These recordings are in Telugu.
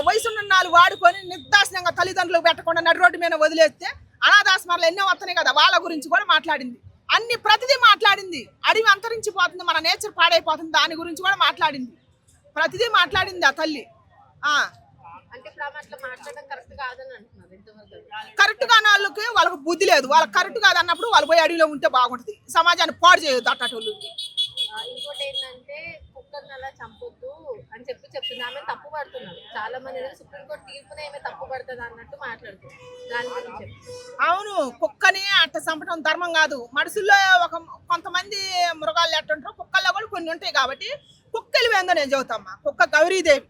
వయసున్న వాళ్ళు వాడుకొని నిర్దాక్షిణ్యంగా తల్లిదండ్రులకు పెట్టకుండా నడి రోడ్డు మీద వదిలేస్తే అనాథాశ్రమాలు ఎన్నో వస్తున్నాయి కదా, వాళ్ళ గురించి కూడా మాట్లాడింది. అన్ని ప్రతిదీ మాట్లాడింది. అడవి అంతరించిపోతుంది, మన నేచర్ పాడైపోతుంది, దాని గురించి కూడా మాట్లాడింది. ప్రతిదీ మాట్లాడింది ఆ తల్లి. కరెక్ట్ కాని వాళ్ళకి బుద్ధి లేదు. వాళ్ళకి కరెక్ట్ కాదు అన్నప్పుడు వాళ్ళు పోయి అడవిలో ఉంటే బాగుంటుంది. సమాజాన్ని పాడు చేయొద్దు అట్టోళ్ళు. ఇంకోటి ఏంటంటే కుక్కర్ని అలా చంపొద్దు అని చెప్తుంది. ఆమె తప్పు పడుతున్నారు చాలా మంది. సుప్రీంకోర్టు తీర్పునే ఏమే తప్పు పడుతుంది అన్నట్టు మాట్లాడుతుంది. దాని గురించి అవును, కుక్కని అట్ట చంపడం ధర్మం కాదు. మనుషుల్లో కొంతమంది మృగాలు ఎట్టుంటారో కుక్కల్లో కూడా కొన్ని ఉంటాయి. కాబట్టి కుక్కలు ఏందో నేను చెబుతామ్మా. కుక్క గౌరీదేవి.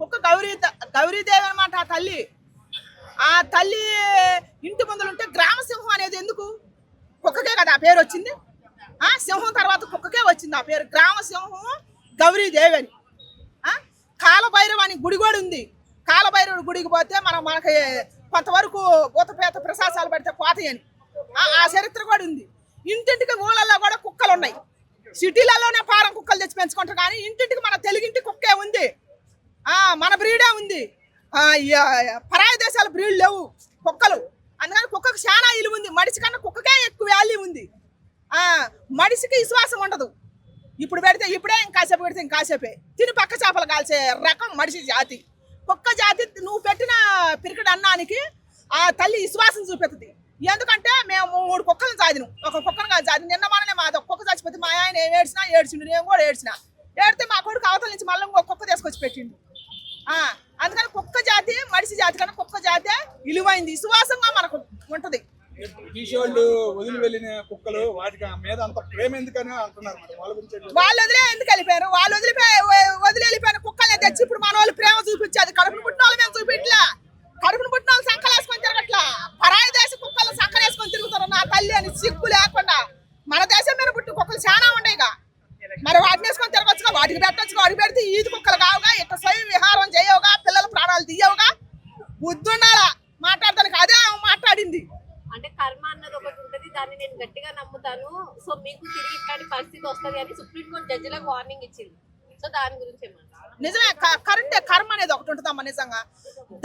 కుక్క గౌరీదేవి అనమాట ఆ తల్లి. ఆ తల్లి ఇంటి ముందులు ఉంటే గ్రామ సింహం అనేది ఎందుకు? కుక్కకే కదా ఆ పేరు వచ్చింది. సింహం తర్వాత కుక్కకే వచ్చింది ఆ పేరు. గ్రామ సింహం గౌరీదేవి అని. కాలభైరవ అని గుడి కూడా ఉంది. కాలభైరవుడి గుడికి పోతే మనకి కొంతవరకు భూతపేత ప్రశాసాలు పడితే పోతాయని ఆ చరిత్ర కూడా ఉంది. ఇంటింటికి ఊళ్ళల్లో కూడా కుక్కలు ఉన్నాయి. సిటీలలోనే పారం కుక్కలు తెచ్చి పెంచుకుంటారు, కానీ ఇంటింటికి మన తెలుగింటి కుక్కే ఉంది. మన బ్రీడే ఉంది. పరాయి దేశాల బ్రీడ్ లేవు కుక్కలు. అందుకని కుక్కకు చాలా ఇలువ ఉంది. మనిషి కన్నా కుక్కకే ఎక్కువ వాల్యూ ఉంది. మనిషికి విశ్వాసం ఉండదు. ఇప్పుడు పెడితే ఇప్పుడే, ఇంకాసేపు పెడితే ఇంకాసేపే తిని పక్క చేపలు కాల్చే రకం మనిషి జాతి. కుక్క జాతి నువ్వు పెట్టిన పిరికడు అన్నానికి ఆ తల్లి విశ్వాసం చూపెడుతుంది. ఎందుకంటే మేము 3 కుక్కలను చాదినాం. ఒక కుక్కను కాదు చాది. నిన్న మననే మాది కుక్క చచ్చిపోతే మా ఆయన ఏడ్చిండు, నేను కూడా ఏడితే మా కొడుకు అవతల నుంచి మళ్ళీ ఇంకో కుక్క తీసుకొచ్చి పెట్టిండు. అందుకని కుక్క జాతి మనిషి జాతి కన్నా కుక్క జాతి విలువైంది, విశ్వాసంగా మనకు ఉంటది. వాళ్ళు వదిలి వెళ్ళిన కుక్కలు వాటికి మీద అంత ప్రేమ ఎందుకని అంటున్నారు. వాళ్ళు వదిలే ఎందుకు వెళ్ళిపోయారు? వాళ్ళు వదిలి వెళ్ళిపోయిన కుక్కలే తెచ్చి ఇప్పుడు మన వాళ్ళు ప్రేమ చూపించేది. కడుపును పుట్టిన వాళ్ళు మేము చూపించలే. కడుపును పుట్టిన వాళ్ళు సంకలేసుకొని తిరగట్లా. పరాయి దేశ కుక్కలు సంకలేసుకొని తిరుగుతారు. నా తల్లి అని సిగ్గు లేకుండా. మన దేశం మీద పుట్టి కుక్కలు చాలా ఉండేగా, మరి వాటిని వేసుకొని తిరగచ్చుగా, వాటికి పెట్టచ్చుగా. వాటికి పెడితే ఈది కుక్కలు కావుగా, ఇట్లా స్వయం విహారం చేయవుగా, పిల్లల ప్రాణాలు తీయవుగా. బుద్ధి ఉండాలా మాట్లాడతానికి. అదే మాట్లాడింది. అంటే కర్మ అన్నది ఒకటి ఉంటది, దాన్ని నేను గట్టిగా నమ్ముతాను. సో మీకు తిరిగి ఇట్లాంటి పరిస్థితి వస్తుంది అని సుప్రీంకోర్టు జడ్జిలకు వార్నింగ్ ఇచ్చింది. సో దాని గురించి ఏమంటారు? నిజమే, కరెక్టే. కర్మ అనేది ఒకటి ఉంటుందమ్మా. నిజంగా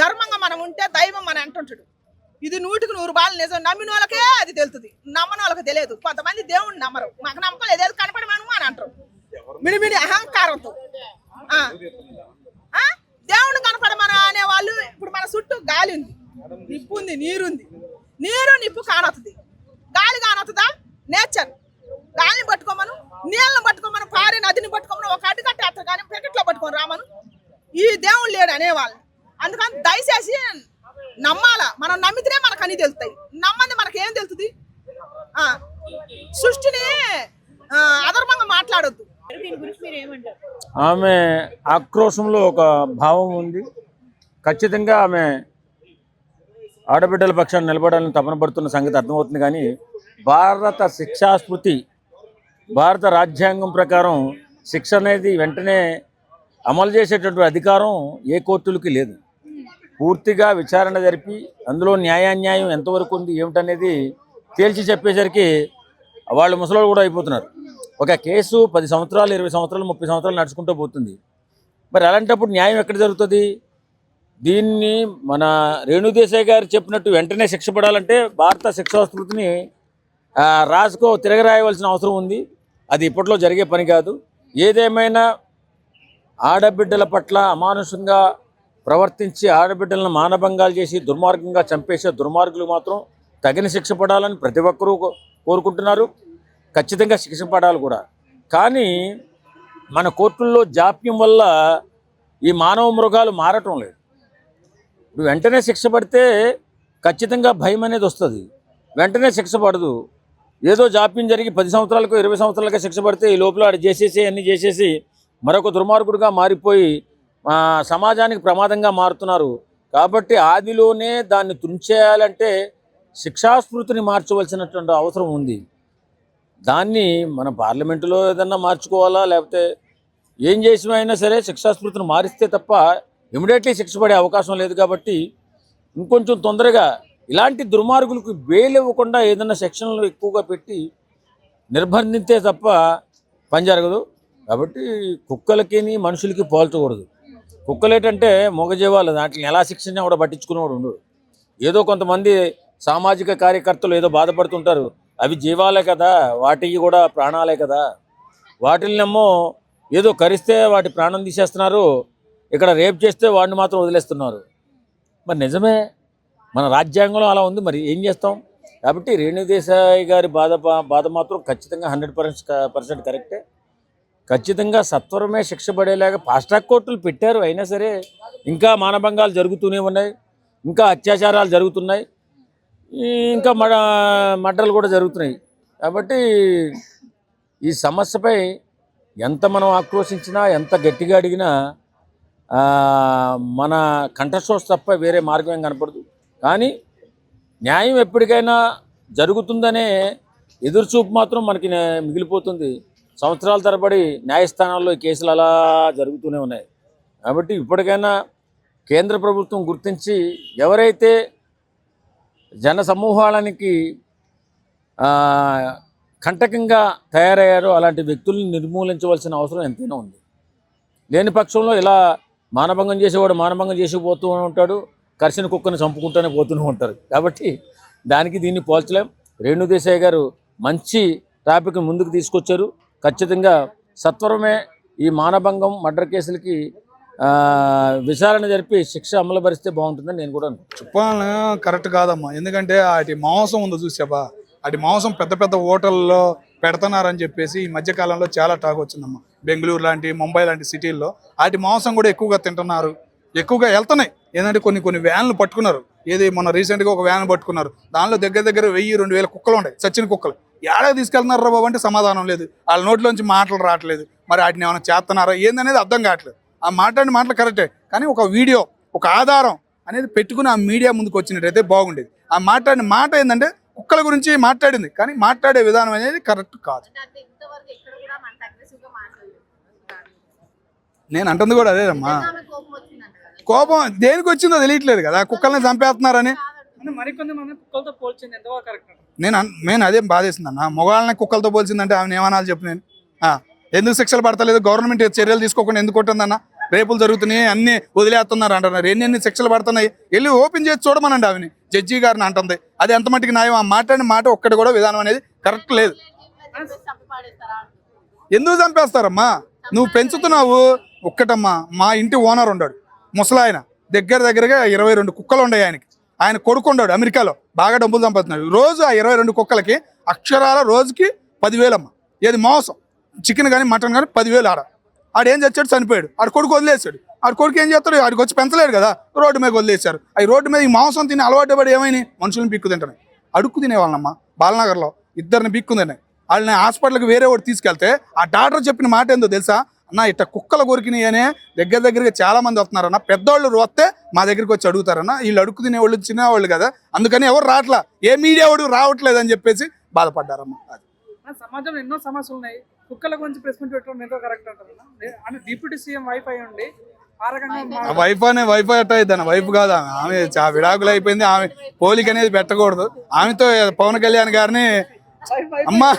ధర్మంగా మనం ఉంటే దైవం అని అంటుంటాడు. ఇది 100కి 100 బాలు నిజం. నమ్మిన వాళ్ళకే అది తెలుస్తుంది, నమ్మని వాళ్ళకి తెలియదు. కొంతమంది దేవుడిని నమ్మరు. మాకు నమ్మకం లేదు, ఏది కనపడి మనము అని అంటారు మిడిమిడి అహంకారంతో. దేవుడిని కనపడమని అనేవాళ్ళు. ఇప్పుడు మన చుట్టూ గాలి ఉంది, నిప్పు ఉంది, నీరుంది. నీరు నిప్పు కానొస్తుంది, గాలి కానొస్తుందా? నేచర్. గాలిని పట్టుకోమను, నీళ్ళని పట్టుకోమను, పారే నదిని పట్టుకోమను, ఒక అడ్డుకట్టేస్తారు కానీ పెకెట్లో పట్టుకొని రామను. ఈ దేవుడు లేడు అనేవాళ్ళు. అందుకని దయచేసి నమ్మాలా. మనం నమ్మితేనే మనకు అన్ని తెలుస్తాయి. నమ్మంది మనకేం తెలుస్తుంది? సృష్టిని అధర్మంగా మాట్లాడొద్దు. ఆమె ఆక్రోశంలో ఒక భావం ఉంది. ఖచ్చితంగా ఆమె ఆడబిడ్డల పక్షాన్ని నిలబడాలని తపన పడుతున్న సంగతి అర్థమవుతుంది. కానీ భారత శిక్షాస్మృతి, భారత రాజ్యాంగం ప్రకారం శిక్ష అనేది వెంటనే అమలు చేసేటటువంటి అధికారం ఏ కోర్టులకి లేదు. పూర్తిగా విచారణ జరిపి అందులో న్యాయాన్యాయం ఎంతవరకు ఉంది ఏమిటనేది తేల్చి చెప్పేసరికి వాళ్ళు ముసలోళ్ళు కూడా అయిపోతున్నారు. ఒక కేసు 10 సంవత్సరాలు, 20 సంవత్సరాలు, 30 సంవత్సరాలు నడుచుకుంటూ పోతుంది. మరి అలాంటప్పుడు న్యాయం ఎక్కడ జరుగుతుంది? దీన్ని మన రేణుదేశాయ్ గారు చెప్పినట్టు వెంటనే శిక్ష పడాలంటే భారత శిక్షాస్మృతిని రాసుకో తిరగరాయవలసిన అవసరం ఉంది. అది ఇప్పట్లో జరిగే పని కాదు. ఏదేమైనా ఆడబిడ్డల పట్ల అమానుషంగా ప్రవర్తించి ఆడబిడ్డలను మానభంగాలు చేసి దుర్మార్గంగా చంపేసే దుర్మార్గులు మాత్రం తగిన శిక్ష పడాలని ప్రతి ఒక్కరూ కోరుకుంటున్నారు. ఖచ్చితంగా శిక్ష పడాలి కూడా. కానీ మన కోర్టుల్లో జాప్యం వల్ల ఈ మానవ మృగాలు మారటం లేదు. ఇప్పుడు వెంటనే శిక్ష పడితే ఖచ్చితంగా భయం అనేది వస్తుంది. వెంటనే శిక్ష పడదు. ఏదో జాప్యం జరిగి 10 సంవత్సరాలకు 20 సంవత్సరాలకు శిక్ష పడితే ఈ లోపల ఆడు చేసేసి అన్నీ చేసేసి మరొక దుర్మార్గుడిగా మారిపోయి సమాజానికి ప్రమాదంగా మారుతున్నారు. కాబట్టి ఆదిలోనే దాన్ని తుంచేయాలంటే శిక్షాస్మృతిని మార్చవలసినటువంటి అవసరం ఉంది. దాన్ని మన పార్లమెంటులో ఏదన్నా మార్చుకోవాలా, లేకపోతే ఏం చేసినా సరే శిక్షాస్మృతిని మారిస్తే తప్ప ఇమీడియట్లీ శిక్ష పడే అవకాశం లేదు. కాబట్టి ఇంకొంచెం తొందరగా ఇలాంటి దుర్మార్గులకు బెయిల్ ఇవ్వకుండా ఏదైనా సెక్షన్లు ఎక్కువగా పెట్టి నిర్బంధించే తప్ప పని జరగదు. కాబట్టి కుక్కలకి మనుషులకి పోల్చకూడదు. కుక్కలు ఏంటంటే మూగజీవాలు, దాంట్లో ఎలా శిక్షణ కూడా పట్టించుకునేవాడు ఉండడు. ఏదో కొంతమంది సామాజిక కార్యకర్తలు ఏదో బాధపడుతుంటారు, అవి జీవాలే కదా, వాటికి కూడా ప్రాణాలే కదా, వాటిల్నేమో ఏదో కరిస్తే వాటి ప్రాణం తీసేస్తున్నారు, ఇక్కడ రేప్ చేస్తే వాడిని మాత్రం వదిలేస్తున్నారు. మరి నిజమే, మన రాజ్యాంగంలో అలా ఉంది, మరి ఏం చేస్తాం? కాబట్టి రేణుదేశాయి గారి బాధ మాత్రం ఖచ్చితంగా 100% కరెక్టే. ఖచ్చితంగా సత్వరమే శిక్ష పడేలాగా ఫాస్ట్ ట్రాక్ కోర్టులు పెట్టారు. అయినా సరే ఇంకా మానభంగాలు జరుగుతూనే ఉన్నాయి, ఇంకా అత్యాచారాలు జరుగుతున్నాయి, ఇంకా మర్డర్లు కూడా జరుగుతున్నాయి. కాబట్టి ఈ సమస్యపై ఎంత మనం ఆక్రోశించినా, ఎంత గట్టిగా అడిగినా మన కంఠశ్వాస తప్ప వేరే మార్గం ఏం కనపడదు. కానీ న్యాయం ఎప్పటికైనా జరుగుతుందనే ఎదురుచూపు మాత్రం మనకి మిగిలిపోతుంది. సంవత్సరాల తరబడి న్యాయస్థానాల్లో ఈ కేసులు అలా జరుగుతూనే ఉన్నాయి. కాబట్టి ఇప్పటికైనా కేంద్ర ప్రభుత్వం గుర్తించి ఎవరైతే జన సమూహాలకి కంటకంగా తయారయ్యారో అలాంటి వ్యక్తుల్ని నిర్మూలించవలసిన అవసరం ఎంతైనా ఉంది. లేని పక్షంలో ఇలా మానభంగం చేసేవాడు మానభంగం చేసి పోతూ ఉంటాడు, కర్షణ కుక్కని చంపుకుంటూనే పోతూనే ఉంటారు. కాబట్టి దానికి దీన్ని పోల్చలేం. రేణుదేశాయి గారు మంచి టాపిక్ ముందుకు తీసుకొచ్చారు. ఖచ్చితంగా సత్వరమే ఈ మానభంగం మర్డర్ కేసులకి విచారణ జరిపి శిక్ష అమలు పరిస్తే బాగుంటుందని నేను కూడా అనుకుంటున్నాను. చెప్పాలని కరెక్ట్ కాదమ్మా, ఎందుకంటే వాటి మాంసం ఉందో చూసావా, వాటి మాంసం పెద్ద పెద్ద హోటల్లో పెడుతున్నారని చెప్పేసి ఈ మధ్యకాలంలో చాలా టాక్ వచ్చిందమ్మా. బెంగళూరు లాంటి, ముంబై లాంటి సిటీల్లో వాటి మాంసం కూడా ఎక్కువగా తింటున్నారు, ఎక్కువగా వెళ్తున్నాయి. ఏంటంటే కొన్ని వ్యాన్లు పట్టుకున్నారు. ఏది మొన్న రీసెంట్గా ఒక వ్యాన్ పట్టుకున్నారు, దానిలో దగ్గర 1000-2000 కుక్కలు ఉన్నాయి, చచ్చిన కుక్కలు. ఏడాది తీసుకెళ్తున్నారు బాబు అంటే సమాధానం లేదు, వాళ్ళ నోట్లోంచి మాటలు రావట్లేదు. మరి వాటిని ఏమైనా చేస్తున్నారా ఏందనేది అర్థం కావట్లేదు. ఆ మాట్లాడిన మాటలు కరెక్టే, కానీ ఒక వీడియో, ఒక ఆధారం అనేది పెట్టుకుని ఆ మీడియా ముందుకు వచ్చినట్టయితే బాగుండేది. ఆ మాట్లాడిన మాట ఏంటంటే కుక్కల గురించి మాట్లాడింది, కానీ మాట్లాడే విధానం అనేది కరెక్ట్ కాదు. నేను అంటుంది కూడా అదేదమ్మా, కోపం దేనికి వచ్చిందో తెలియట్లేదు కదా, కుక్కల్ని చంపేస్తున్నారని. మరికొంతమంది కుక్కలతో పోల్చింది ఎంతవరకు కరెక్ట్? నేను అదేం బాధేసిందన్న, మొగాళ్ళని కుక్కలతో పోల్చిందంటే ఆమె ఏమనాలి చెప్పు. నేను ఎందుకు శిక్షలు పడతలేదు, గవర్నమెంట్ చర్యలు తీసుకోకుండా ఎందుకు కొట్టిందన్న? రేపులు జరుగుతున్నాయి, అన్ని వదిలేస్తున్నారు అంటున్నారు, ఎన్ని శిక్షలు పడుతున్నాయి, వెళ్ళి ఓపెన్ చేసి చూడమనండి ఆమెని, జడ్జి గారిని అంటుంది. అది ఎంత మట్టికి న్యాయం? ఆ మాట్లాడిన మాట ఒక్కటి కూడా విధానం అనేది కరెక్ట్ లేదు. ఎందుకు చంపేస్తారమ్మా? నువ్వు పెంచుతున్నావు. ఒక్కటమ్మా, మా ఇంటి ఓనర్ ఉన్నాడు, ముసలాయన, దగ్గరగా 22 కుక్కలు ఉన్నాయి ఆయనకి. ఆయన కొడుకు ఉన్నాడు అమెరికాలో, బాగా డబ్బులు సంపాదిస్తున్నాడు. రోజు ఆ 22 కుక్కలకి అక్షరాల రోజుకి 10,000 అమ్మ. ఏది మాంసం, చికెన్ కానీ మటన్ కానీ 10,000. ఆడేం చచ్చాడు, చనిపోయాడు. ఆడు కొడుకు వదిలేసాడు. ఆడు కొడుకు ఏం చేస్తాడు, ఆడికి వచ్చి పెంచలేడు కదా, రోడ్డు మీద వదిలేశారు. ఈ రోడ్డు మీద ఈ మాంసం తిని అలవాటు పడి ఏమైనా మనుషులను పిక్కు తింటున్నాయి. అడుక్కు తినేవాళ్ళమ్మా బాలనగర్లో, 2 పిక్కు తిన్నాయి. వాళ్ళని హాస్పిటల్కి వేరే వాడు తీసుకెళ్తే ఆ డాక్టర్ చెప్పిన మాట ఏందో తెలుసా అన్న, ఇట్లా కుక్కలు కొరికినాయి అనే దగ్గరగా చాలా మంది వస్తున్నారన్న, పెద్దవాళ్ళు వస్తే మా దగ్గరికి వచ్చి అడుగుతారన్న, వీళ్ళు అడుక్కు తినేవాళ్ళు చిన్నవాళ్ళు కదా, అందుకని ఎవరు రావట్లా, ఏ మీడియా వాడు రావట్లేదు అని చెప్పేసి బాధపడ్డారమ్మా. అది సమాజంలో ఎన్నో సమస్యలు ఉన్నాయి, కుక్కల గురించి ప్రెస్ మీట్ పెట్టడం ఎంతో కరెక్ట్ అంటారు. అంటే డిప్యూటీ సీఎం వైఫ్ అయి ఉండి ఆ రకంగా వైఫ్ అట్ట అయిద్దాను, వైఫ్ కాదు ఆమె, విడాకులు అయిపోయింది. ఆమె పోలిక అనేది పెట్టకూడదు. ఆమెతో పవన్ కళ్యాణ్ గారిని అమ్మా,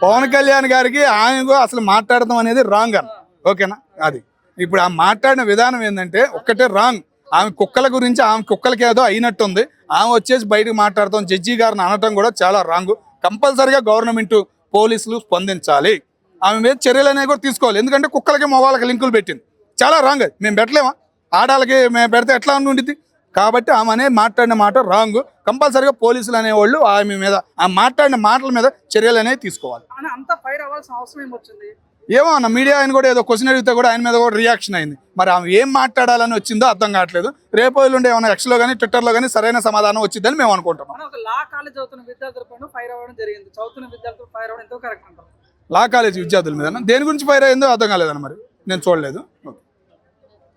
పవన్ కళ్యాణ్ గారికి ఆమెకు అసలు మాట్లాడటం అనేది రాంగ్ అన్న, ఓకేనా? అది ఇప్పుడు ఆ మాట్లాడిన విధానం ఏంటంటే ఒక్కటే రాంగ్. ఆమె కుక్కల గురించి, ఆమె కుక్కలకి ఏదో అయినట్టుంది, ఆమె వచ్చేసి బయటకు మాట్లాడతాం జడ్జి గారిని అనటం కూడా చాలా రాంగ్. కంపల్సరిగా గవర్నమెంట్, పోలీసులు స్పందించాలి, ఆమె మీద చర్యలు అనేవి కూడా తీసుకోవాలి. ఎందుకంటే కుక్కలకి మగవాళ్ళకి లింకులు పెట్టింది, చాలా రాంగ్. అది మేము పెట్టలేమా? ఆడాలకి మేము పెడితే ఎట్లా ఉండిద్ది? కాబట్టి ఆమె అనే మాట్లాడిన మాట రాంగ్. కంపల్సరిగా పోలీసులు అనేవాళ్ళు ఆమె మీద, ఆ మాట్లాడిన మాటల మీద చర్యలు అనేవి తీసుకోవాలి. అంత ఫైర్ అవ్వాల్సిన అవసరం ఏమొచ్చింది? ఏమో అన్న, మీడియా ఆయన కూడా ఏదో క్వశ్చన్ అడిగితే కూడా ఆయన మీద కూడా రియాక్షన్ అయింది. మరి ఆమె ఏం మాట్లాడాలని వచ్చిందో అర్థం కావట్లేదు. రేపు ఎల్లుండి ఏమైనా ఎక్స్లో కానీ ట్విట్టర్లో కానీ సరైన సమాధానం వచ్చిందని మేము అనుకుంటున్నాం. ఒక లా కాలేజ్ చదువుతున్న విద్యార్థులపైన ఫైర్ అవ్వడం జరిగింది, చదువుతున్న విద్యార్థులు ఫైర్ అవ్వడం ఎంతో కరెక్ట్ అంటారు. లా కాలేజీ విద్యార్థుల మీద దేని గురించి ఫైర్ అయిందో అర్థం కాలేదన్న, మరి నేను చూడలేదు. ఓకే.